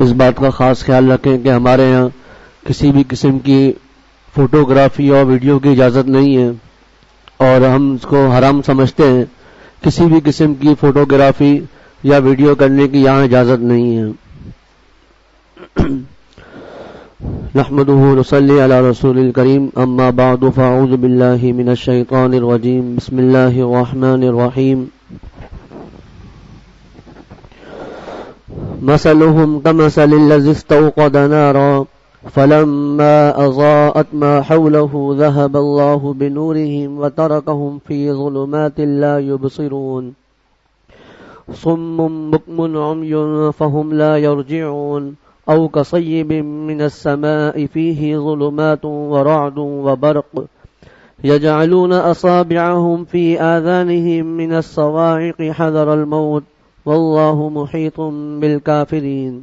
اس بات کا خاص خیال رکھیں کہ ہمارے یہاں کسی بھی قسم کی فوٹوگرافی اور ویڈیو کی اجازت نہیں ہے، اور ہم اس کو حرام سمجھتے ہیں. کسی بھی قسم کی فوٹوگرافی یا ویڈیو کرنے کی یہاں اجازت نہیں ہے. نحمده ونصلي على رسول الكريم. اما بعد فاعوذ بالله من الشيطان الرجيم. بسم الله الرحمن الرحيم. مثلهم كمثل الذي استوقد نارا فلما أضاءت ما حوله ذهب الله بنورهم وتركهم في ظلمات لا يبصرون صم بكم عمي فهم لا يرجعون أو كصيب من السماء فيه ظلمات ورعد وبرق يجعلون أصابعهم في آذانهم من الصواعق حذر الموت والله محيط بالكافرين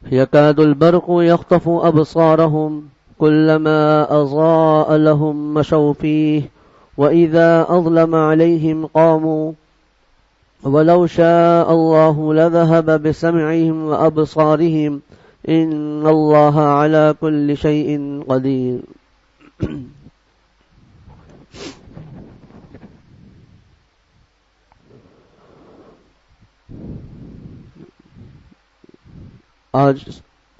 يكاد البرق يخطف أبصارهم كلما أضاء لهم مشوا فيه وإذا أظلم عليهم قاموا ولو شاء الله لذهب بسمعهم وأبصارهم إن الله على كل شيء قدير. آج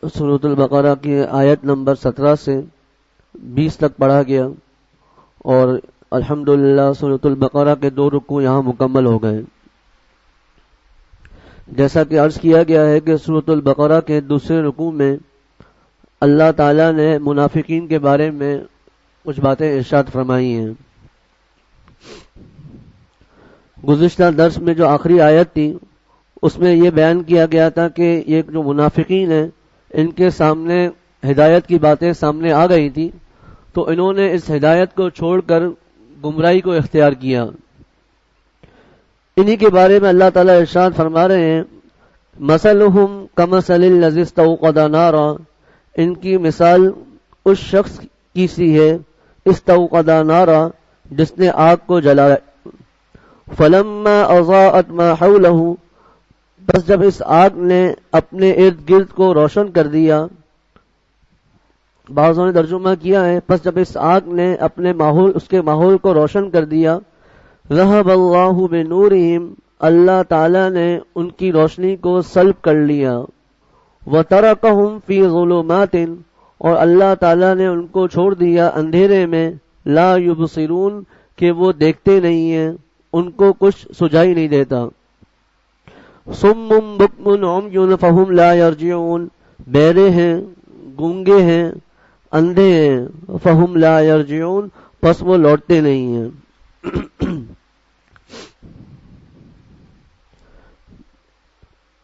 سورۃ البقرہ کی آیت نمبر 17 سے 20 تک پڑھا گیا، اور الحمدللہ سورۃ البقرہ کے 2 رکوع یہاں مکمل ہو گئے. جیسا کہ عرض کیا گیا ہے کہ سورۃ البقرہ کے دوسرے رکوع میں اللہ تعالیٰ نے منافقین کے بارے میں کچھ باتیں ارشاد فرمائی ہیں. گزشتہ درس میں جو آخری آیت تھی اس میں یہ بیان کیا گیا تھا کہ یہ جو منافقین ہیں ان کے سامنے ہدایت کی باتیں سامنے آ گئی تھی، تو انہوں نے اس ہدایت کو چھوڑ کر گمراہی کو اختیار کیا. انہی کے بارے میں اللہ تعالیٰ ارشاد فرما رہے ہیں مثلہم کمثل الذی استوقد نارا، ان کی مثال اس شخص کی سی ہے استوقد نارا جس نے آگ کو جلایا. فلما اضاءت ما حولہ، بس جب اس آگ نے اپنے ارد گرد کو روشن کر دیا. بعضوں نے ترجمہ کیا ہے بس جب اس آگ نے اپنے ماحول اس کے ماحول کو روشن کر دیا. ذہب اللہ بنورہم، اللہ تعالیٰ نے ان کی روشنی کو سلب کر لیا. وترکہم فی ظلمات، اور اللہ تعالیٰ نے ان کو چھوڑ دیا اندھیرے میں. لا یبصرون، کہ وہ دیکھتے نہیں ہیں، ان کو کچھ سجائی نہیں دیتا. صم بکم عمی فہم لا یرجعون، بہرے ہیں، گونگے ہیں، اندھے ہیں. فہم لا یرجعون، پس وہ لوٹتے نہیں ہیں.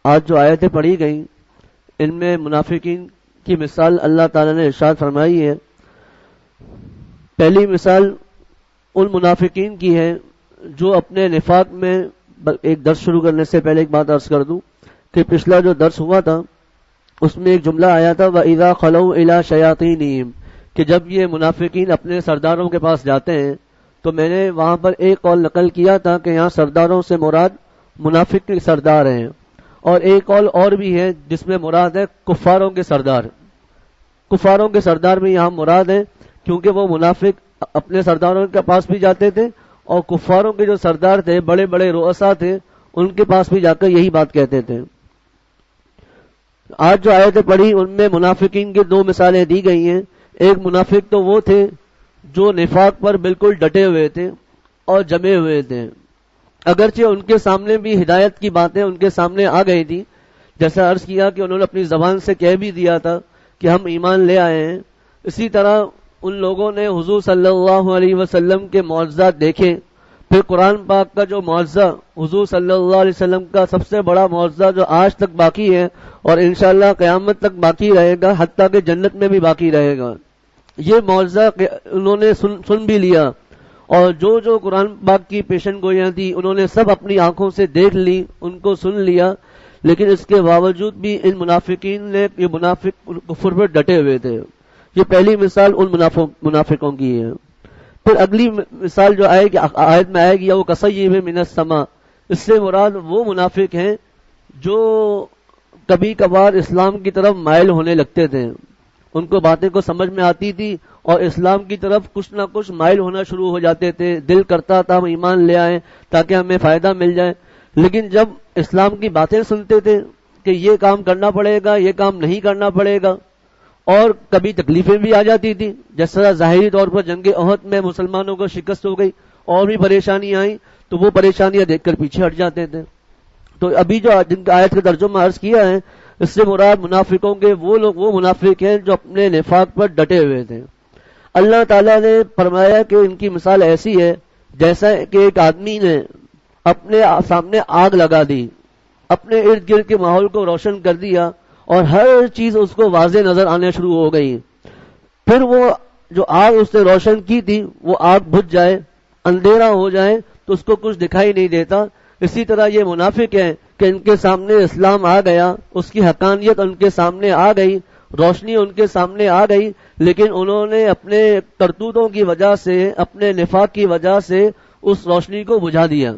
آج جو آیتیں پڑھی گئیں ان میں منافقین کی مثال اللہ تعالیٰ نے ارشاد فرمائی ہے. پہلی مثال ان منافقین کی ہے جو اپنے نفاق میں، ایک درس شروع کرنے سے پہلے ایک بات عرض کر دوں کہ پچھلا جو درس ہوا تھا اس میں ایک جملہ آیا تھا وَإِذَا خَلَوْا إِلَىٰ شَيَاطِينِهِمْ، کہ جب یہ منافقین اپنے سرداروں کے پاس جاتے ہیں، تو میں نے وہاں پر ایک قول نقل کیا تھا کہ یہاں سرداروں سے مراد منافق کے سردار ہیں، اور ایک قول اور بھی ہے جس میں مراد ہے کفاروں کے سردار. کفاروں کے سردار بھی یہاں مراد ہیں کیونکہ وہ منافق اپنے سرداروں کے پاس بھی جاتے تھے، اور کفاروں کے جو سردار تھے، بڑے بڑے رؤسا تھے، ان کے پاس بھی جا کر یہی بات کہتے تھے. آج جو آیتیں پڑھی ان میں منافقین کی 2 مثالیں دی گئی ہیں. ایک منافق تو وہ تھے جو نفاق پر بالکل ڈٹے ہوئے تھے اور جمے ہوئے تھے، اگرچہ ان کے سامنے بھی ہدایت کی باتیں ان کے سامنے آ گئی تھی. جیسا عرض کیا کہ انہوں نے اپنی زبان سے کہہ بھی دیا تھا کہ ہم ایمان لے آئے ہیں. اسی طرح ان لوگوں نے حضور صلی اللہ علیہ وسلم کے معجزات دیکھے. پھر قرآن پاک کا جو معجزہ حضور صلی اللہ علیہ وسلم کا سب سے بڑا معجزہ جو آج تک باقی ہے اور انشاءاللہ قیامت تک باقی رہے گا، حتیٰ کہ جنت میں بھی باقی رہے گا، یہ معجزہ انہوں نے سن بھی لیا. اور جو قرآن پاک کی پیشن گوئیاں تھی انہوں نے سب اپنی آنکھوں سے دیکھ لی، ان کو سن لیا. لیکن اس کے باوجود بھی ان منافقین نے، یہ منافق کفر پر ڈٹے ہوئے تھے. یہ پہلی مثال ان منافقوں کی ہے. پھر اگلی مثال جو آئے گی آیت میں آئے گی وہ کصیب من السماء، اس سے مراد وہ منافق ہیں جو کبھی کبھار اسلام کی طرف مائل ہونے لگتے تھے، ان کو باتیں کو سمجھ میں آتی تھی اور اسلام کی طرف کچھ نہ کچھ مائل ہونا شروع ہو جاتے تھے، دل کرتا تھا ہم ایمان لے آئیں تاکہ ہمیں فائدہ مل جائے، لیکن جب اسلام کی باتیں سنتے تھے کہ یہ کام کرنا پڑے گا، یہ کام نہیں کرنا پڑے گا، اور کبھی تکلیفیں بھی آ جاتی تھی، جس طرح ظاہری طور پر جنگ احد میں مسلمانوں کو شکست ہو گئی اور بھی پریشانی آئیں تو وہ پریشانیاں دیکھ کر پیچھے ہٹ جاتے تھے۔ تو ابھی جو جن کا آیت کا ترجمہ عرض کیا ہے، اس سے مراد منافقوں کے وہ لوگ، وہ منافق ہیں جو اپنے نفاق پر ڈٹے ہوئے تھے۔ اللہ تعالیٰ نے فرمایا کہ ان کی مثال ایسی ہے جیسا کہ ایک آدمی نے اپنے سامنے آگ لگا دی، اپنے ارد گرد کے ماحول کو روشن کر دیا اور ہر چیز اس کو واضح نظر آنے شروع ہو گئی، پھر وہ جو آگ اس نے روشن کی تھی وہ آگ بجھ جائے، اندھیرا ہو جائے تو اس کو کچھ دکھائی نہیں دیتا۔ اسی طرح یہ منافق ہیں کہ ان کے سامنے اسلام آ گیا، اس کی حقانیت ان کے سامنے آ گئی، روشنی ان کے سامنے آ گئی، لیکن انہوں نے اپنے کرتوتوں کی وجہ سے، اپنے نفاق کی وجہ سے اس روشنی کو بجھا دیا،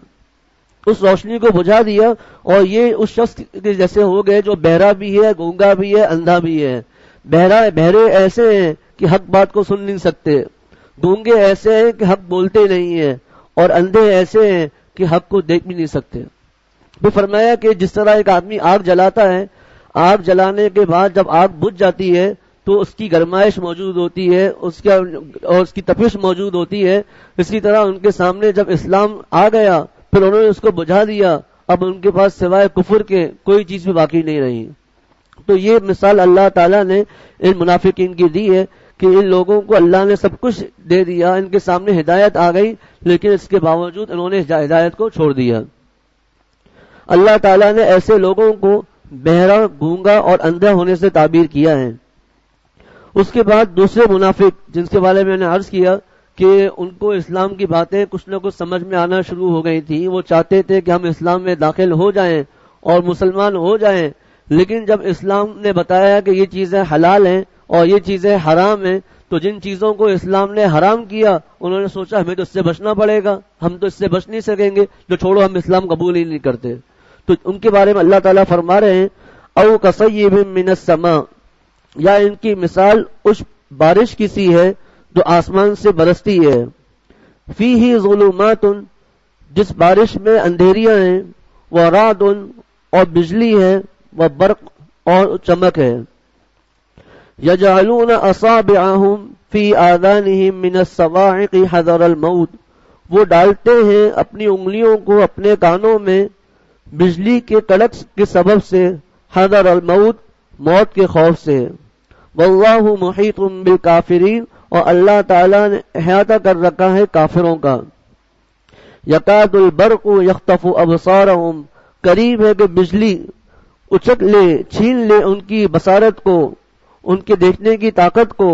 اس روشنی کو بجھا دیا، اور یہ اس شخص کے جیسے ہو گئے جو بہرا بھی ہے، گونگا بھی ہے، اندھا بھی ہے۔ بہرے ایسے ہیں کہ حق بات کو سن نہیں سکتے، گونگے ایسے ہیں کہ حق بولتے نہیں ہیں، اور اندھے ایسے ہیں کہ حق کو دیکھ بھی نہیں سکتے۔ پھر فرمایا کہ جس طرح ایک آدمی آگ جلاتا ہے، آگ جلانے کے بعد جب آگ بجھ جاتی ہے تو اس کی گرمائش موجود ہوتی ہے، اور اس کی تپش موجود ہوتی ہے، اسی طرح ان کے سامنے جب اسلام آ گیا پھر انہوں نے اس کو بجھا دیا، اب ان کے پاس سوائے کفر کے کوئی چیز بھی باقی نہیں رہی۔ تو یہ مثال اللہ تعالیٰ نے ان منافقین کی دی ہے کہ ان لوگوں کو اللہ نے سب کچھ دے دیا، ان کے سامنے ہدایت آ گئی، لیکن اس کے باوجود انہوں نے ہدایت کو چھوڑ دیا۔ اللہ تعالیٰ نے ایسے لوگوں کو بہرا، گونگا اور اندھا ہونے سے تعبیر کیا ہے۔ اس کے بعد دوسرے منافق جن کے بارے میں میں نے عرض کیا کہ ان کو اسلام کی باتیں کچھ نہ کچھ سمجھ میں آنا شروع ہو گئی تھی، وہ چاہتے تھے کہ ہم اسلام میں داخل ہو جائیں اور مسلمان ہو جائیں، لیکن جب اسلام نے بتایا کہ یہ چیزیں حلال ہیں اور یہ چیزیں حرام ہیں، تو جن چیزوں کو اسلام نے حرام کیا انہوں نے سوچا ہمیں تو اس سے بچنا پڑے گا، ہم تو اس سے بچ نہیں سکیں گے، جو چھوڑو ہم اسلام قبول ہی نہیں کرتے۔ تو ان کے بارے میں اللہ تعالیٰ فرما رہے ہیں او کصیب من السماء، یا ان کی مثال اس بارش کی سی ہے جو آسمان سے برستی ہے، فیہ ظلمات، جس بارش میں اندھیریاں ہیں، ورعد، اور بجلی ہے، وبرق، اور چمک ہے، یجعلون اصابعہم فی آذانہم من الصواعق حذر الموت، وہ ڈالتے ہیں اپنی انگلیوں کو اپنے کانوں میں بجلی کے کڑک کے سبب سے، حذر الموت، موت کے خوف سے، واللہ محیط بالکافرین، اور اللہ تعالیٰ نے احاطہ کر رکھا ہے کافروں کا۔ یکاد البرق یخطف ابصارہم، قریب ہے کہ بجلی اچک لے، چھین لے ان کی بصارت کو، ان کے دیکھنے کی طاقت کو،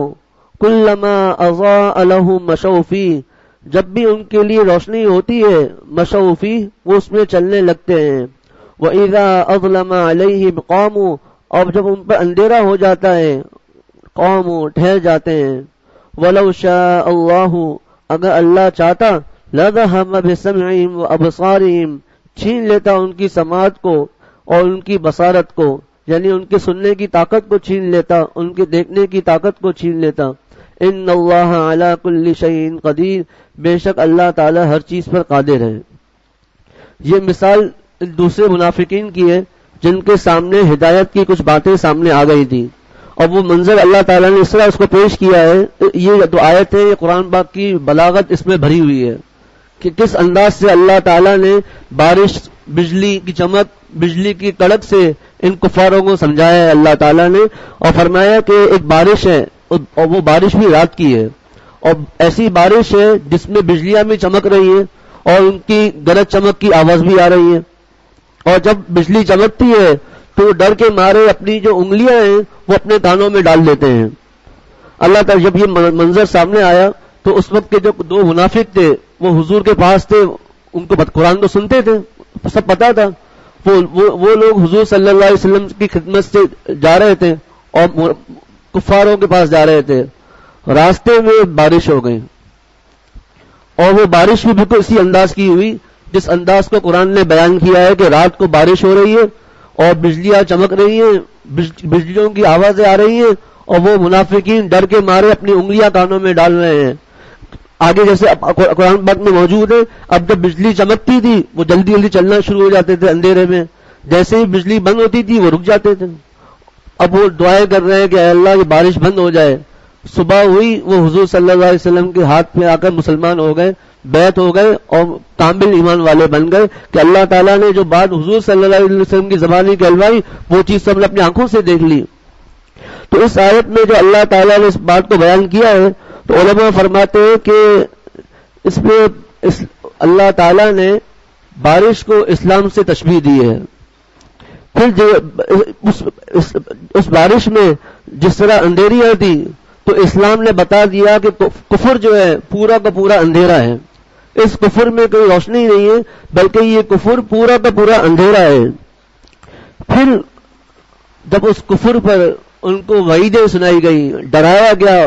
کلما اضاء لہم مشوا فیہ، جب بھی ان کے لیے روشنی ہوتی ہے، مشوا فیہ، وہ اس میں چلنے لگتے ہیں، وَإِذَا أَظْلَمَ عَلَيْهِمْ قَامُوا، اور جب ان پر اندھیرا ہو جاتا ہے، قاموا، ٹھہر جاتے ہیں، وَلَوْ شَاءَ اللَّهُ، اگر اللہ چاہتا، لَذَهَبَ بِسَمْعِهِمْ وَأَبْصَارِهِمْ، چھین لیتا ان کی سماعت کو اور ان کی بصارت کو، یعنی ان کے سننے کی طاقت کو چھین لیتا، ان کے دیکھنے کی طاقت کو چھین لیتا۔ ان اللہ علی کل شیء قدیر، بے شک اللہ تعالی ہر چیز پر قادر ہے۔ یہ مثال دوسرے منافقین کی ہے جن کے سامنے ہدایت کی کچھ باتیں سامنے آ گئی تھی، اور وہ منظر اللہ تعالیٰ نے اس طرح اس کو پیش کیا ہے۔ یہ جو آیت ہے، یہ قرآن پاک کی بلاغت اس میں بھری ہوئی ہے کہ کس انداز سے اللہ تعالیٰ نے بارش، بجلی کی چمک، بجلی کی کڑک سے ان کفاروں کو سمجھایا ہے اللہ تعالیٰ نے، اور فرمایا کہ ایک بارش ہے اور وہ بارش بھی رات کی ہے، اور ایسی بارش ہے جس میں بجلیاں بھی چمک رہی ہیں اور ان کی گرج چمک کی آواز بھی آ رہی ہے، اور جب بجلی چمکتی ہے تو وہ ڈر کے مارے اپنی جو انگلیاں ہیں وہ اپنے کانوں میں ڈال لیتے ہیں۔ اللہ تعالیٰ جب یہ منظر سامنے آیا تو اس وقت کے جو دو منافق تھے وہ حضور کے پاس تھے، ان کو قرآن تو سنتے تھے، سب پتا تھا، وہ لوگ حضور صلی اللہ علیہ وسلم کی خدمت سے جا رہے تھے اور کفاروں کے پاس جا رہے تھے، راستے میں بارش ہو گئی، اور وہ بارش بھی بالکل اسی انداز کی ہوئی جس انداز کو قرآن نے بیان کیا ہے کہ رات کو بارش ہو رہی ہے اور بجلیاں چمک رہی ہیں، بجلیوں کی آوازیں آ رہی ہیں، اور وہ منافقین ڈر کے مارے اپنی انگلیاں کانوں میں ڈال رہے ہیں. آگے جیسے قرآن پاک میں موجود ہے، اب جب بجلی چمکتی تھی وہ جلدی جلدی چلنا شروع ہو جاتے تھے اندھیرے میں، جیسے ہی بجلی بند ہوتی تھی وہ رک جاتے تھے. اب وہ دعائیں کر رہے ہیں کہ اے اللہ یہ بارش بند ہو جائے. صبح ہوئی، وہ حضور صلی اللہ علیہ وسلم کے ہاتھ میں آ کر مسلمان ہو گئے، بیعت ہو گئے اور کامل ایمان والے بن گئے کہ اللہ تعالیٰ نے جو بات حضور صلی اللہ علیہ وسلم کی زبانی کہلوائی وہ چیز سب نے اپنی آنکھوں سے دیکھ لی. تو اس آیت میں جو اللہ تعالیٰ نے اس بات کو بیان کیا ہے تو علماء فرماتے ہیں کہ اس میں اللہ تعالیٰ نے بارش کو اسلام سے تشبیہ دی ہے. پھر اس بارش میں جس طرح اندھیریاں تھی تو اسلام نے بتا دیا کہ کفر جو ہے پورا کا پورا اندھیرا ہے، اس کفر میں کوئی روشنی نہیں ہے بلکہ یہ کفر پورا کا پورا اندھیرا ہے. پھر جب اس کفر پر ان کو وعیدیں سنائی گئی، ڈرایا گیا،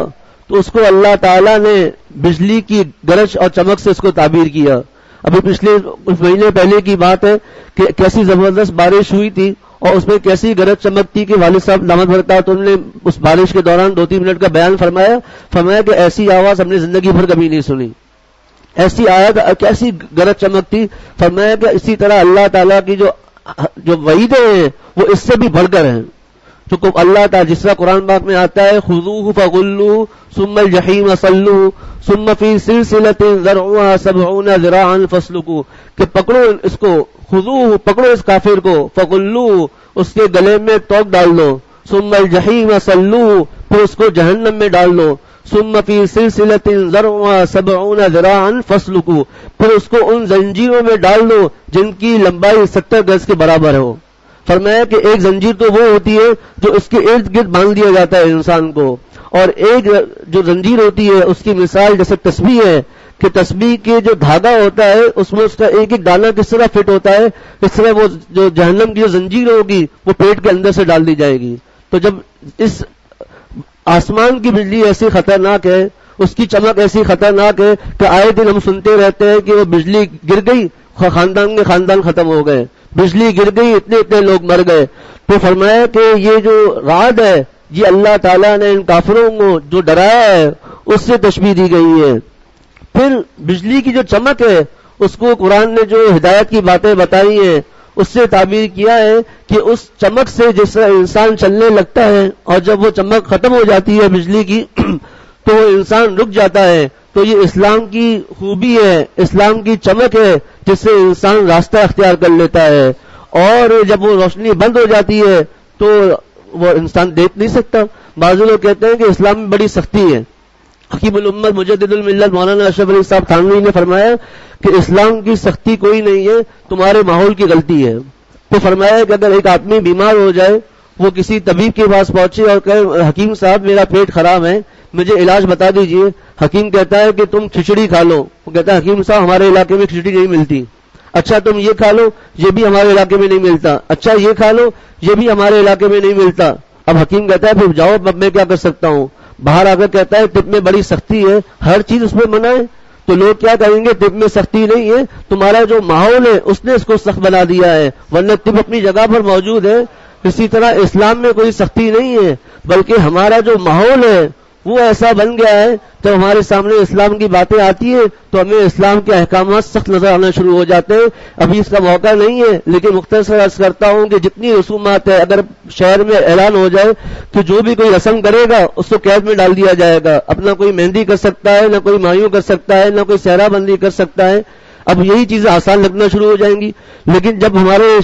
تو اس کو اللہ تعالیٰ نے بجلی کی گرج اور چمک سے اس کو تعبیر کیا. ابھی پچھلے کچھ مہینے پہلے کی بات ہے کہ کیسی زبردست بارش ہوئی تھی اور اس میں کیسی گرج چمک تھی کہ والد صاحب دامت برکات انہوں نے اس بارش کے دوران 2-3 منٹ کا بیان فرمایا کہ ایسی آواز ہم نے زندگی بھر کبھی نہیں سنی، ایسی آیت کیسی گرج چمک تھی. فرمایا کہ اسی طرح اللہ تعالیٰ کی جو وعیدیں ہیں وہ اس سے بھی بڑھ کر ہیں. تو اللہ تعالیٰ جس طرح قرآن پاک میں آتا ہے خذوہ فغلوہ ثم الجحیم صلوہ ثم فی سلسلۃ ذرعها 70 ذراعا فاسلکوہ، کہ پکڑو اس کو، خذوہ پکڑو اس کافر کو، فغلوہ اس کے گلے میں توق ڈال دو، ثم الجحیم صلوہ پھر اس کو جہنم میں ڈال دو، ثم فی سلسلۃ ذرعها 70 ذراعا فاسلکوہ پھر اس کو ان زنجیروں میں ڈال دو جن کی لمبائی 70 گز کے برابر ہو. فرمایا کہ ایک زنجیر تو وہ ہوتی ہے جو اس کے ارد گرد باندھ دیا جاتا ہے انسان کو، اور ایک جو زنجیر ہوتی ہے اس کی مثال جیسے تسبیح ہے کہ تسبیح کے جو دھاگا ہوتا ہے اس میں اس کا ایک ایک دانہ کس طرح فٹ ہوتا ہے، اس طرح وہ جو جہنم کی جو زنجیر ہوگی وہ پیٹ کے اندر سے ڈال دی جائے گی. تو جب اس آسمان کی بجلی ایسی خطرناک ہے، اس کی چمک ایسی خطرناک ہے کہ آئے دن ہم سنتے رہتے ہیں کہ وہ بجلی گر گئی خاندان کے خاندان ختم ہو گئے، بجلی گر گئی اتنے لوگ مر گئے. تو فرمایا کہ یہ جو رعد ہے یہ اللہ تعالیٰ نے ان کافروں کو جو ڈرایا ہے اس سے تشبیہ دی گئی ہے. پھر بجلی کی جو چمک ہے اس کو قرآن نے جو ہدایت کی باتیں بتائی ہیں اس سے تعبیر کیا ہے کہ اس چمک سے جس طرح انسان چلنے لگتا ہے اور جب وہ چمک ختم ہو جاتی ہے بجلی کی تو وہ انسان رک جاتا ہے. تو یہ اسلام کی خوبی ہے، اسلام کی چمک ہے جس سے انسان راستہ اختیار کر لیتا ہے. اور جب وہ روشنی بند ہو جاتی ہے تو وہ انسان دیکھ نہیں سکتا. بعض لوگ کہتے ہیں کہ اسلام میں بڑی سختی ہے. حکیم الامت مجدد الملت مولانا اشرف علی صاحب تھانوی نے فرمایا کہ اسلام کی سختی کوئی نہیں ہے، تمہارے ماحول کی غلطی ہے. تو فرمایا کہ اگر ایک آدمی بیمار ہو جائے، وہ کسی طبیب کے پاس پہنچے اور کہے حکیم صاحب میرا پیٹ خراب ہے، مجھے علاج بتا دیجئے. حکیم کہتا ہے کہ تم کھچڑی کھا لو. وہ کہتا ہے حکیم صاحب ہمارے علاقے میں کھچڑی نہیں ملتی. اچھا تم یہ کھا لو، یہ بھی ہمارے علاقے میں نہیں ملتا. اچھا یہ کھا لو، یہ بھی ہمارے علاقے میں نہیں ملتا. اب حکیم کہتا ہے پھر جاؤ اب میں کیا کر سکتا ہوں. باہر آ کر کہتا ہے طب میں بڑی سختی ہے، ہر چیز اس میں منع ہے. تو لوگ کیا کہیں گے طب میں سختی نہیں ہے، تمہارا جو ماحول ہے اس نے اس کو سخت بنا دیا ہے، ورنہ طب اپنی جگہ پر موجود ہے. اسی طرح اسلام میں کوئی سختی نہیں ہے بلکہ ہمارا جو ماحول ہے وہ ایسا بن گیا ہے جب ہمارے سامنے اسلام کی باتیں آتی ہیں تو ہمیں اسلام کے احکامات سخت نظر آنا شروع ہو جاتے ہیں. ابھی اس کا موقع نہیں ہے لیکن مختصر عرض کرتا ہوں کہ جتنی رسومات ہے اگر شہر میں اعلان ہو جائے کہ جو بھی کوئی رسم کرے گا اس کو قید میں ڈال دیا جائے گا. اپنا کوئی مہندی کر سکتا ہے، نہ کوئی مایوں کر سکتا ہے، نہ کوئی صحرا بندی کر سکتا ہے. اب یہی چیزیں آسان لگنا شروع ہو جائیں گی. لیکن جب ہمارے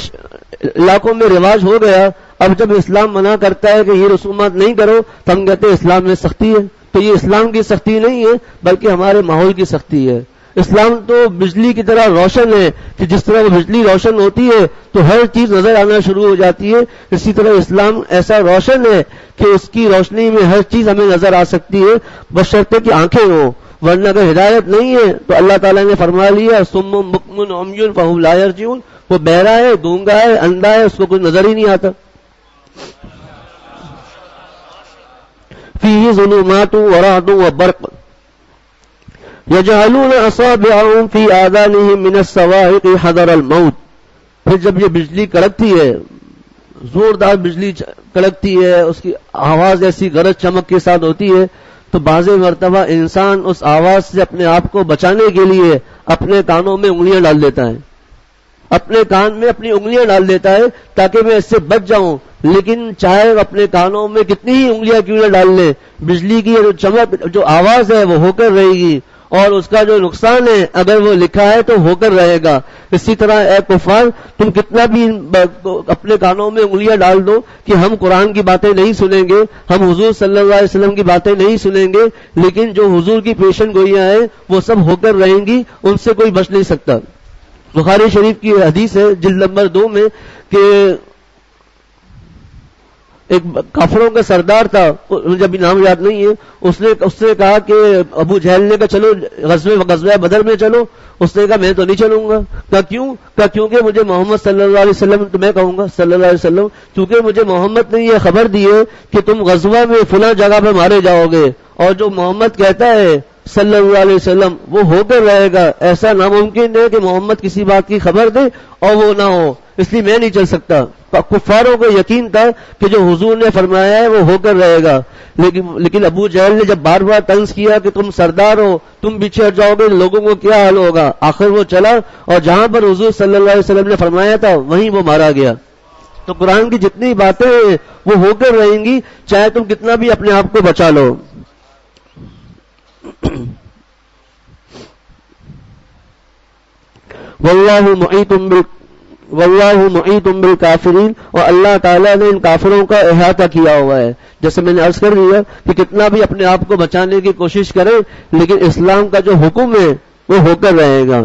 علاقوں میں رواج ہو گیا، اب جب اسلام منع کرتا ہے کہ یہ رسومات نہیں کرو تو ہم کہتے ہیں اسلام میں سختی ہے. تو یہ اسلام کی سختی نہیں ہے بلکہ ہمارے ماحول کی سختی ہے. اسلام تو بجلی کی طرح روشن ہے کہ جس طرح وہ بجلی روشن ہوتی ہے تو ہر چیز نظر آنا شروع ہو جاتی ہے. اسی طرح اسلام ایسا روشن ہے کہ اس کی روشنی میں ہر چیز ہمیں نظر آ سکتی ہے بشرطے کہ آنکھیں ہوں، ورنہ اگر ہدایت نہیں ہے تو اللہ تعالیٰ نے فرما لیا صم بکم عمی فہم لا یرجعون، وہ بہرا ہے، گونگا ہے، اندھا ہے، اس کو کوئی نظر ہی نہیں آتا. فیہ ظلمات ورعد وبرق یجعلون اصابعهم فی آذانهم من الصواعق حذر الموت. پھر جب یہ بجلی کڑکتی ہے زوردار بجلی کڑکتی ہے، اس کی آواز ایسی گرج چمک کے ساتھ ہوتی ہے، تو بعض مرتبہ انسان اس آواز سے اپنے آپ کو بچانے کے لیے اپنے کانوں میں انگلیاں ڈال دیتا ہے، اپنے کان میں اپنی انگلیاں ڈال دیتا ہے تاکہ میں اس سے بچ جاؤں. لیکن چاہے اپنے کانوں میں کتنی ہی انگلیاں کیوں نہ ڈال لے، بجلی کی جو چمک جو آواز ہے وہ ہو کر رہے گی، اور اس کا جو نقصان ہے اگر وہ لکھا ہے تو ہو کر رہے گا. اسی طرح اے کفار، تم کتنا بھی اپنے کانوں میں انگلیاں ڈال دو کہ ہم قرآن کی باتیں نہیں سنیں گے، ہم حضور صلی اللہ علیہ وسلم کی باتیں نہیں سنیں گے، لیکن جو حضور کی پیشن گوئیاں ہیں وہ سب ہو کر رہیں گی، ان سے کوئی بچ نہیں سکتا. بخاری شریف کی حدیث ہے جلد نمبر 2 میں کہ ایک کافروں کا سردار تھا، مجھے ابھی نام یاد نہیں ہے، اس نے کہا کہ ابو جہل نے کہا چلو غزوہ بدر میں چلو. اس نے کہا میں تو نہیں چلوں گا. کہا کیوں؟ کہا کیونکہ مجھے محمد صلی اللہ علیہ وسلم، تو میں کہوں گا صلی اللہ علیہ وسلم، کیونکہ مجھے محمد نے یہ خبر دی ہے کہ تم غزوہ میں فلاں جگہ پہ مارے جاؤ گے، اور جو محمد کہتا ہے صلی اللہ علیہ وسلم وہ ہو کر رہے گا. ایسا ناممکن ہے کہ محمد کسی بات کی خبر دے اور وہ نہ ہو، اس لیے میں نہیں چل سکتا. کفاروں کو یقین تھا کہ جو حضور نے فرمایا ہے وہ ہو کر رہے گا، لیکن ابو جہل نے جب بار بار طنز کیا کہ تم سردار ہو، تم پیچھے ہٹ جاؤ گے، لوگوں کو کیا حال ہوگا، آخر وہ چلا اور جہاں پر حضور صلی اللہ علیہ وسلم نے فرمایا تھا وہیں وہ مارا گیا. تو قرآن کی جتنی باتیں ہیں وہ ہو کر رہیں گی، چاہے تم کتنا بھی اپنے آپ کو بچا لو. واللہ محیط بالکافرین، اور اللہ تعالیٰ نے ان کافروں کا احاطہ کیا ہوا ہے. جیسے میں نے عرض کر دیا کہ کتنا بھی اپنے آپ کو بچانے کی کوشش کریں، لیکن اسلام کا جو حکم ہے وہ ہو کر رہے گا.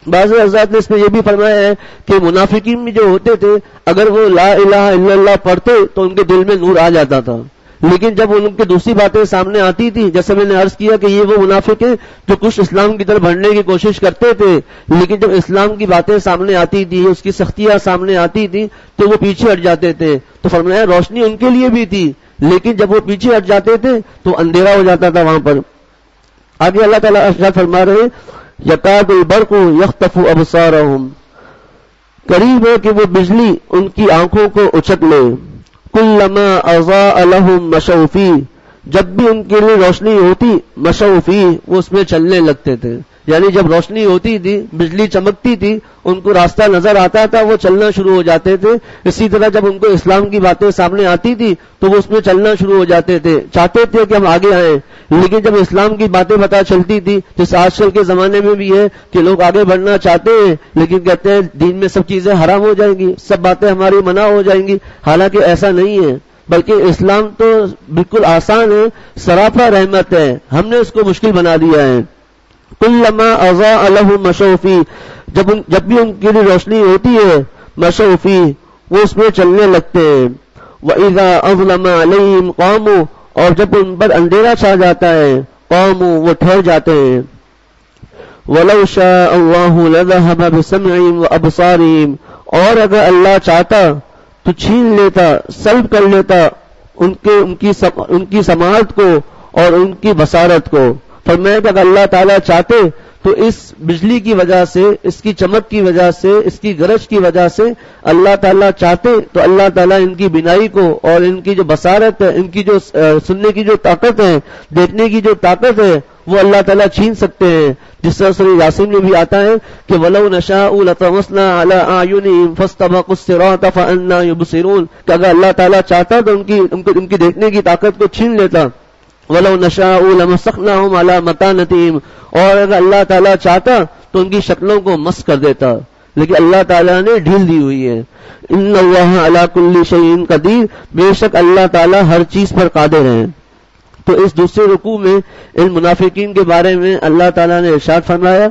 بعض حضرات نے اس میں یہ بھی فرمایا ہے کہ منافقین بھی جو ہوتے تھے اگر وہ لا الہ الا اللہ پڑھتے تو ان کے دل میں نور آ جاتا تھا، لیکن جب ان کی دوسری باتیں سامنے آتی تھی، جیسے میں نے عرض کیا کہ یہ وہ منافق ہیں جو کچھ اسلام کی طرف بڑھنے کی کوشش کرتے تھے، لیکن جب اسلام کی باتیں سامنے آتی تھی، اس کی سختیاں سامنے آتی تھی تو وہ پیچھے ہٹ جاتے تھے. تو فرمایا روشنی ان کے لیے بھی تھی، لیکن جب وہ پیچھے ہٹ جاتے تھے تو اندھیرا ہو جاتا تھا وہاں پر. آگے اللہ تعالیٰ ارشاد فرما رہے ہیں یکاد البرق یخطف ابصارہم، قریب ہے کہ وہ بجلی ان کی آنکھوں کو اچک لے. کلما اضاء لهم مشوا فیہ، جب بھی ان کے لیے روشنی ہوتی مشوا فیہ، وہ اس میں چلنے لگتے تھے. یعنی جب روشنی ہوتی تھی، بجلی چمکتی تھی، ان کو راستہ نظر آتا تھا، وہ چلنا شروع ہو جاتے تھے. اسی طرح جب ان کو اسلام کی باتیں سامنے آتی تھی تو وہ اس میں چلنا شروع ہو جاتے تھے، چاہتے تھے کہ ہم آگے آئیں. لیکن جب اسلام کی باتیں پتہ چلتی تھی، جیسے آج کل کے زمانے میں بھی ہے کہ لوگ آگے بڑھنا چاہتے ہیں لیکن کہتے ہیں دین میں سب چیزیں حرام ہو جائیں گی، سب باتیں ہماری منع ہو جائیں گی. حالانکہ ایسا نہیں ہے، بلکہ اسلام تو بالکل آسان ہے، سراپا رحمت ہے، ہم نے اس کو مشکل بنا دیا ہے. کلما اضاء لهم مشوا فیہ، جب بھی ان کے لیے روشنی ہوتی ہے مشوا فیہ، وہ اس میں چلنے لگتے ہیں. وَإِذَا أَظْلَمَ عَلَيْهِمْ قَامُوا، اور جب ان پر اندھیرا چھا جاتا ہے قاموا، وہ ٹھہر جاتے ہیں. وَلَوْ شَاءَ اللَّهُ لَذَهَبَ بِسَمْعِهِمْ وَأَبْصَارِهِمْ، اور اگر اللہ چاہتا تو چھین لیتا، سلب کر لیتا ان کی سماعت کو اور ان کی بصارت کو. فرمایا کہ اگر اللہ تعالیٰ چاہتے تو اس بجلی کی وجہ سے، اس کی چمک کی وجہ سے، اس کی گرج کی وجہ سے اللہ تعالیٰ چاہتے تو اللہ تعالیٰ ان کی بینائی کو اور ان کی جو بصارت ہے، ان کی جو سننے کی جو طاقت ہے، دیکھنے کی جو طاقت ہے، وہ اللہ تعالیٰ چھین سکتے ہیں. جس طرح سورہ یاسین میں بھی آتا ہے کہ وَلَوْ نَشَاءُ لَطَمَسْنَا عَلَىٰ أَعْيُنِهِمْ فَاسْتَبَقُوا الصِّرَاطَ فَأَنَّىٰ يُبْصِرُونَ، کہ اگر اللہ تعالیٰ چاہتا تو ان کی دیکھنے کی طاقت کو چھین لیتا. وَلَوْ نَشَاءُ لَمَسَخْنَاهُمْ عَلَىٰ مَكَانَتِهِمْ، اور اگر اللہ تعالیٰ چاہتا تو ان کی شکلوں کو مس کر دیتا، لیکن اللہ تعالیٰ نے ڈھیل دی ہوئی ہے. إِنَّ اللَّهَ عَلَىٰ كُلِّ شَيْءٍ قَدِيرٌ، بے شک اللہ تعالیٰ ہر چیز پر قادر ہے. تو اس دوسرے رکوع میں ان منافقین کے بارے میں اللہ تعالیٰ نے ارشاد فرمایا.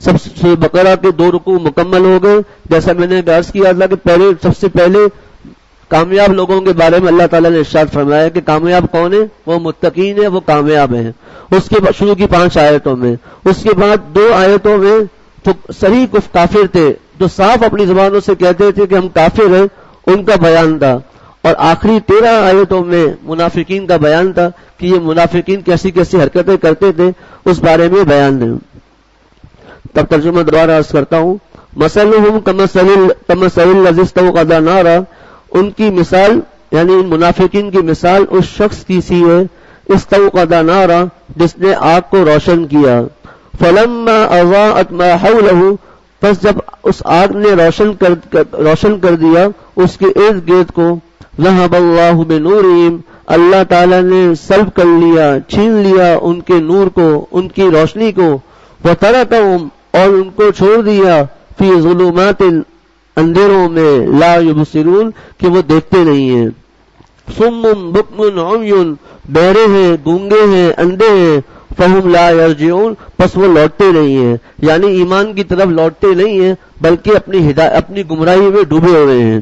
سورہ بقرہ کے 2 رکوع مکمل ہو گئے. جیسا میں نے عرض کیا تھا کہ سب سے پہلے کامیاب لوگوں کے بارے میں اللہ تعالیٰ نے ارشاد فرمایا کہ کامیاب کون ہیں؟ وہ متقین ہیں، وہ کامیاب ہیں. اس کے بعد شروع کی 5 آیتوں میں، اس کے بعد 2 آیتوں میں تو صحیح کافر تھے جو صاف اپنی زبانوں سے کہتے تھے کہ ہم کافر ہیں، ان کا بیان تھا. اور آخری 13 آیتوں میں منافقین کا بیان تھا کہ یہ منافقین کیسی کیسی حرکتیں کرتے تھے، اس بارے میں بیان ہے. تب ترجمہ دوبارہ عرض کرتا ہوں. مثلهم كمثل الذي استوقد نارا، ان کی مثال یعنی ان منافقین کی مثال اس شخص کی سی ہے استوقد نارا جس نے آگ کو روشن کیا فلما اضاءت ما حوله پس جب اس آگ نے روشن کر دیا اس کے ارد گرد کو ذهب اللہ بنورہم اللہ تعالی نے سلب کر لیا چھین لیا ان کے نور کو ان کی روشنی کو وترکہم اور ان کو چھوڑ دیا فی ظلمات اندھیروں میں لا یبصرون کہ وہ دیکھتے نہیں ہیں صم بکم عمی بہرے ہیں گونگے ہیں اندھے ہیں فہم لا یرجعون پس وہ لوٹتے نہیں ہیں یعنی ایمان کی طرف لوٹتے نہیں ہیں بلکہ اپنی گمراہی میں ڈوبے ہوئے ہیں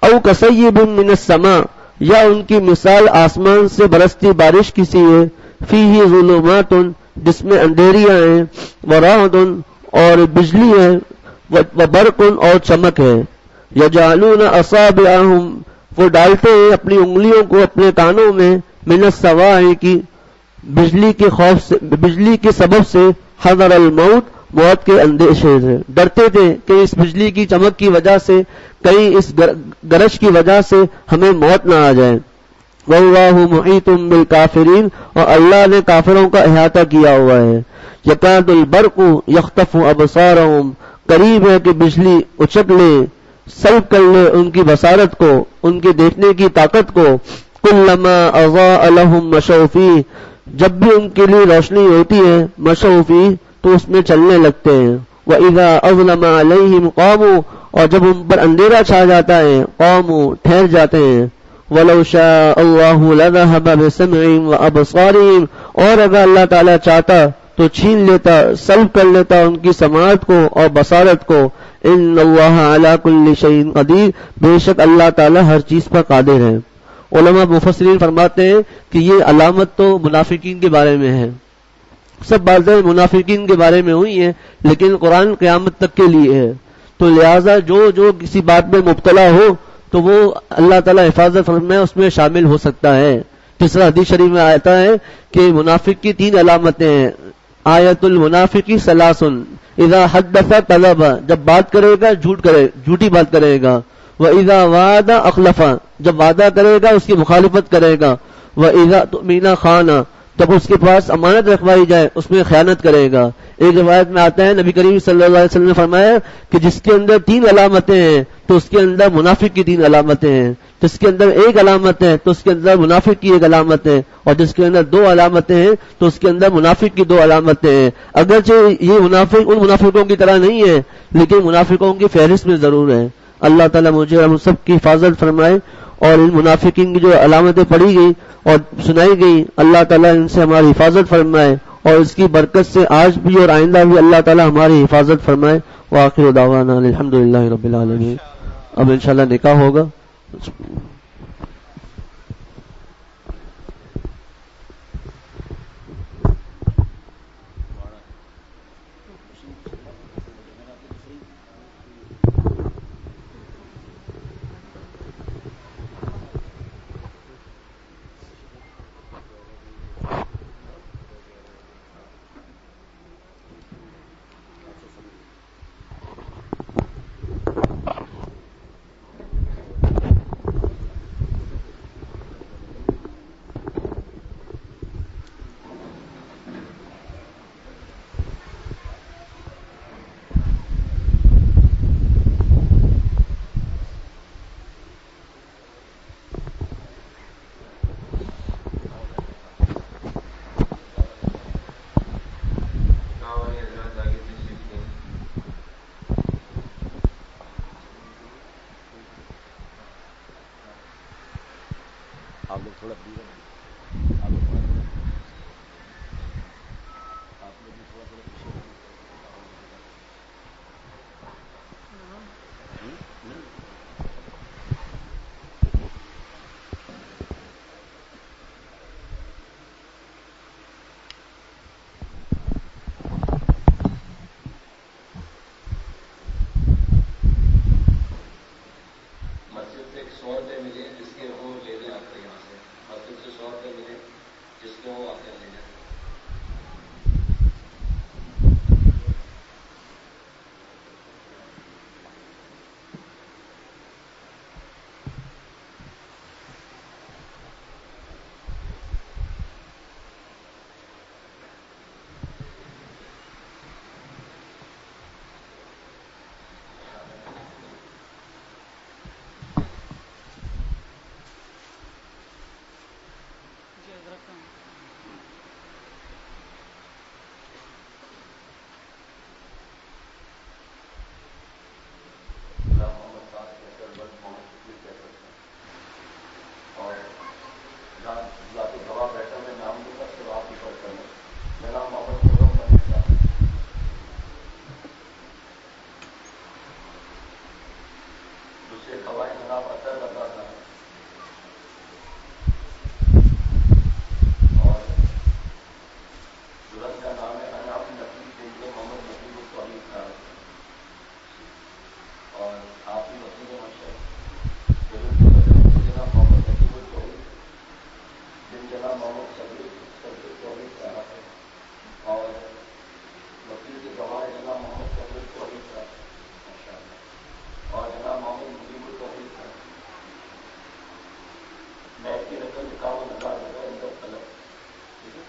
او کصیب من السماء یا ان کی مثال آسمان سے برستی بارش کی سی ہے فیہ ظلمات جس میں اندھیریاں ہیں ورعد اور بجلی ہے وبرق اور چمک ہے یجعلون اصابعہم وہ ڈالتے ہیں اپنی انگلیوں کو اپنے کانوں میں من السواعق کی بجلی کے سبب سے حذر الموت موت کے اندیشے سے ڈرتے تھے کہ اس بجلی کی چمک کی وجہ سے کہیں اس گرج کی وجہ سے ہمیں موت نہ آ جائے واللہ محیط بالکافرین اور اللہ نے کافروں کا احاطہ کیا ہوا ہے یکاد البرق یخطف ابصارہم قریب ہے کہ بجلی اچک لے سلب کر لے ان کی بصارت کو ان کے دیکھنے کی طاقت کو کلما اضاء لهم مشوا فیہ جب بھی ان کے لیے روشنی ہوتی ہے مشوا فیہ تو اس میں چلنے لگتے ہیں وَإِذَا أَظْلَمَ عَلَيْهِمْ قَامُوا اور جب ان پر اندھیرا چھا جاتا ہے قاموا ٹھہر جاتے ہیں وَلَوْ شَاءَ اللَّهُ لَذَهَبَ بِسَمْعِهِمْ وَأَبْصَارِهِمْ اور اگر اللہ تعالیٰ چاہتا تو چھین لیتا سلب کر لیتا ان کی سماعت کو اور بصارت کو ان اللہ علی کل شیء قدیر بے شک اللہ تعالیٰ ہر چیز پر قادر ہے علماء مفسرین فرماتے ہیں کہ یہ علامت تو منافقین کے بارے میں ہے سب باتیں منافقین کے بارے میں ہوئی ہیں لیکن قرآن قیامت تک کے لیے ہے تو لہٰذا جو کسی بات میں مبتلا ہو تو وہ اللہ تعالیٰ حفاظت فرمائے اس میں شامل ہو سکتا ہے جس طرح حدیث شریف میں آتا ہے کہ منافق کی 3 علامتیں ہیں آیت المنافقی ثلاثن اذا حدث کذب جب بات کرے گا جھوٹی بات کرے گا واذا وعد اخلف جب وعدہ کرے گا اس کی مخالفت کرے گا واذا تؤمن خان جب اس کے پاس امانت رکھوائی جائے اس میں خیانت کرے گا ایک روایت میں آتا ہے نبی کریم صلی اللہ علیہ وسلم نے فرمایا کہ جس کے اندر 3 علامتیں ہیں تو اس کے اندر منافق کی 3 علامتیں ہیں جس کے اندر 1 علامت ہے تو اس کے اندر منافق کی 1 علامت ہے اور جس کے اندر 2 علامتیں ہیں تو اس کے اندر منافق کی 2 علامتیں ہیں اگرچہ یہ منافق ان منافقوں کی طرح نہیں ہے لیکن منافقوں کی فہرست میں ضرور ہے اللہ تعالیٰ مجھے اور ہم سب کی حفاظت فرمائے اور ان منافقین کی جو علامتیں پڑھی گئی اور سنائی گئی اللہ تعالیٰ ان سے ہماری حفاظت فرمائے اور اس کی برکت سے آج بھی اور آئندہ بھی اللہ تعالیٰ ہماری حفاظت فرمائے وآخر دعوانا الحمدللہ رب العالمین اب انشاءاللہ نکاح ہوگا آپ لوگ تھوڑا مسجد سے 100 روپے ملے جس کے وہ لے لیں آپ کو یہاں سے مسجد سے 100 سے گواہ جناب اثر لگا تھا اور دلہن کا نام ہے اناف نقیب بنت محمد نقیب الطویل تھا اور آپ ہی وکیل مشہور جناب محمد نقیب الطویل بن جناب محمد صبر الطویل صاحب ہے اور وکیل کے گواہ جناب محمد صبر الطویل صاحب ماشاء اللہ اور جناب محمد نقیب الطویل صاحب میں کی رقم 51,000 روپئے اندر طلب ٹھیک ہے.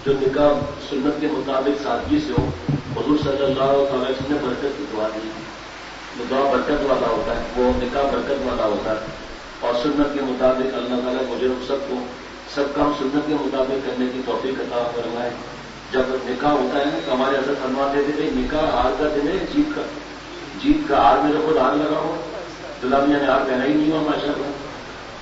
جو نکاح سنت کے مطابق سادگی سے ہو حضور صلی اللہ علیہ وسلم نے برکت کی دعا دی. نکاح برکت والا ہوتا ہے, وہ نکاح برکت والا ہوتا ہے. اور سنت کے مطابق اللہ تعالیٰ مجھے سب کو سب کام سنت کے مطابق کرنے کی توفیق عطا فرمائے. جب نکاح ہوتا ہے نا تو ہمارے حضرت فرماتے تھے کہ نکاح ہار کا دن ہے جیت کا ہار میرے خود ہار لگا ہو, دلہنیا نے ہار پہنا ہی نہیں ہوا ماشاء اللہ.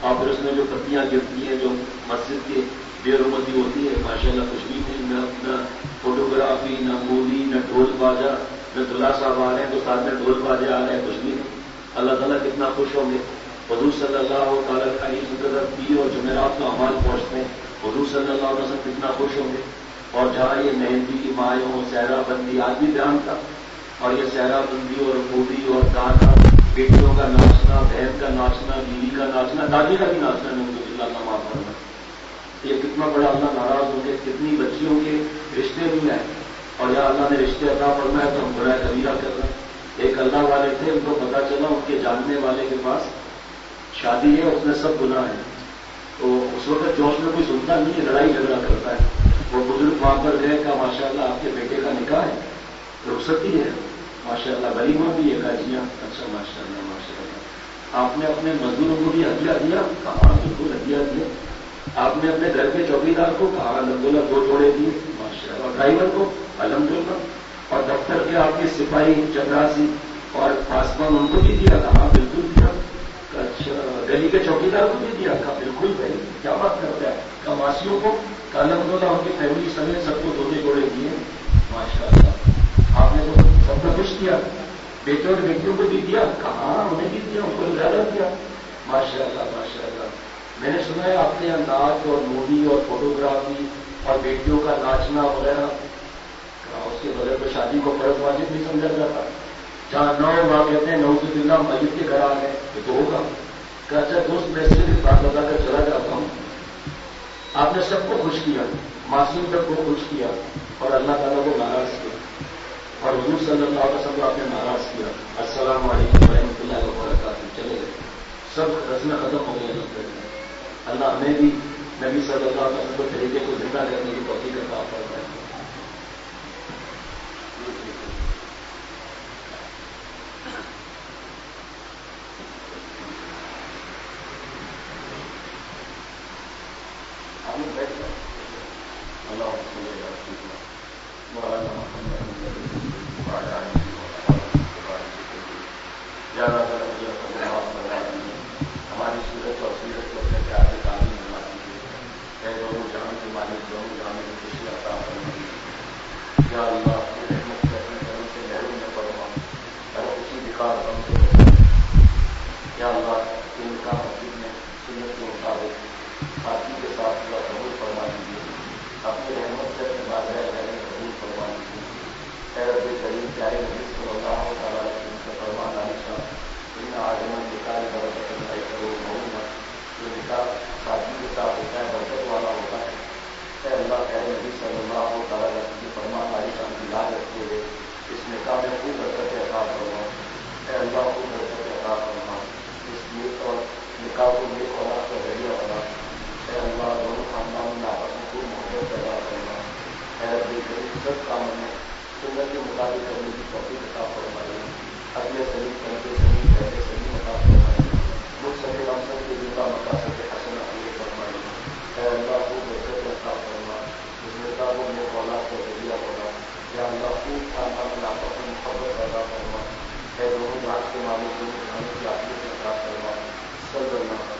اور پھر اس میں جو پتیاں گرتی ہیں جو مسجد کی بے رحمتی ہوتی ہے ماشاء اللہ, کچھ بھی نہیں, نہ فوٹوگرافی, نہ مووی, نہ ڈھول باجا, نہ دلہا صاحب آ رہے ہیں تو ساتھ میں ڈھول باجے آ رہے ہیں, کچھ بھی نہیں. اللہ تعالیٰ کتنا خوش ہوں گے. حضور صلی اللہ تعالیٰ علیہ وسلم پیر اور جمعرات کا اعمال پہنچتے ہیں, حضور صلی اللہ علیہ وسلم کتنا خوش ہوں گے. اور جہاں یہ مہندی, مایوں, سہرا بندی آج بھی بیان تھا, اور یہ سہرا بندی اور مووی اور گانا, بیٹیوں کا ناچنا, بہن کا ناچنا, بیوی کا ناچنا, دادی کا بھی ناچنا نہیں, اللہ معاف کرنا. یہ کتنا بڑا اللہ ناراض ہوں گے. کتنی بچیوں کے رشتے نہیں آئے, اور یا اللہ نے رشتے عطا فرمایا تو ہم برا کبیرہ کر رہے ہیں. ایک اللہ والے تھے, ان کو پتا چلا ان کے جاننے والے کے پاس شادی ہے, اس میں سب گناہ ہیں. تو اس وقت جوش میں کوئی سنتا نہیں ہے, لڑائی جھگڑا کرتا ہے. وہ بزرگ وہاں پر گئے, کہا ماشاء اللہ آپ کے بیٹے کا نکاح ہے, رخصتی ہے ماشاء اللہ, ولیمہ بھی ہے, کہا جی ہاں, اچھا ماشاء اللہ ماشاء اللہ. آپ نے اپنے مزدوروں کو بھی ہدیہ دیا, کہا بالکل ہدیہ دیا. آپ نے اپنے گھر کے چوکیدار کو کہا الحمدللہ 2 جوڑے دیے ماشاء اللہ. ڈرائیور کو الحمدللہ, اور دفتر کے آپ کے سپاہی, چپراسی اور پاسبان ان کو بھی دیا, کہا بالکل دیا. اچھا دہلی کے چوکیدار کو بھی دیا, کہا بالکل بھائی کیا بات کرتا ہے. کماسیوں کو الحمدللہ ان کی فیملی سمیت سب کو 2 جوڑے دیے ماشاء اللہ. آپ نے تو سب کو خوش کیا. بیٹے اور بیٹیوں کو بھی دیا, کہاں انہیں بھی دیا, ان کو زیادہ دیا ماشاء اللہ ماشاء اللہ. میں نے سنا ہے آپ کے یہاں ناچ اور مووی اور فوٹوگرافی اور بیٹیوں کا ناچنا وغیرہ, اس کے بغیر تو شادی کو فرض واجب نہیں سمجھا جاتا. جہاں 9 ماں کہتے ہیں نعوذ باللہ میت کے گھر آ گئے, یہ تو ہوگا. کہ اچھا دوست میں صرف بات بتا کر چلا جاتا ہوں. آپ نے سب کو خوش کیا, معصوم تک کو خوش کیا, اور اللہ تعالیٰ کو ناراض کیا, اور حضور صلی اللہ علیہ وسلم کو آپ نے ناراض کیا. السلام علیکم ورحمۃ اللہ وبرکاتہ, چلے گئے, سب رسمیں ختم ہو گئی. اللہ ہمیں بھی نبی صلی اللہ علیہ وسلم کے طریقے کو زندہ کرنے کی توفیق عطا فرمائے. ہماری صورت اور سیرت کو اپنے پیار سے تعلیم بنا دیجیے. دونوں جہاں کے مالک, دونوں جہاں میں خوشی عطا فرمائیے. یا اللہ اپنی رحمت سے اپنے گھروں سے محروم نہ فرما, اگر اسی وکار ہم سے یا اللہ ان کا مسجد میں سنت کے مطابق ساتھی کے ساتھ پورا قبول فرما دیجیے. اپنی رحمت سے اپنے بادشاہ رہنے قبول فرما دیجیے. اے رب کریم پیارے نبی صلی اللہ تعالیٰ علیہ وسلم کا فرمان عائشہ ان آدمی نکاح برکت اللہ کرو محمد, جو نکاح ساتھی کے ساتھ ہوتا ہے برکت والا ہوتا ہے. اے اللہ پیارے نبی صلی اللہ تعالیٰ علیہ وسلم کے فرمان عائشہ کی یاد رکھتے ہوئے اس نکاح میں خوب برکت عطا فرما. اے اللہ خوب برکت عطا فرما. اس نیک اور نکاح کو نیک اولاد کا ذریعہ بنا. اے اللہ دونوں خاندان میں آپس میں خوب محبت پیدا کرنا. اے رب کریم سب کاموں میں سنت کے مطابق کرنے کی توفیق عطا فرمائیے. اگلے صحیح کرتے صحیح کہتے صحیح عطا فرمائیے. مجھ سبھی مقصد کے جن کا مقاصد حسن عطا فرمائیے. اے اللہ خوب برکت عطا فرما. اس نکاح کو نیک اولاد کا ذریعہ بنا. یا اللہ خوب خاندان میں آپس میں محبت پیدا فرما. اے دونوں جہاز کے مالک دونوں جہاز کی عافیت عطا فرما. صلی اللہ علیہ وسلم.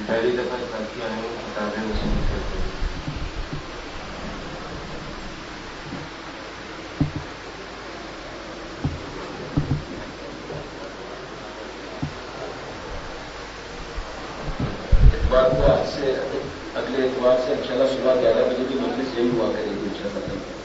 پہلی دفعہ غلطیاں ہیں کتابیں وصول کرتے ہیں. اتوار کو آج سے اگلے اتوار سے انشاءاللہ صبح 11 بجے کی مجلس یہی ہوا کرے گی انشاءاللہ.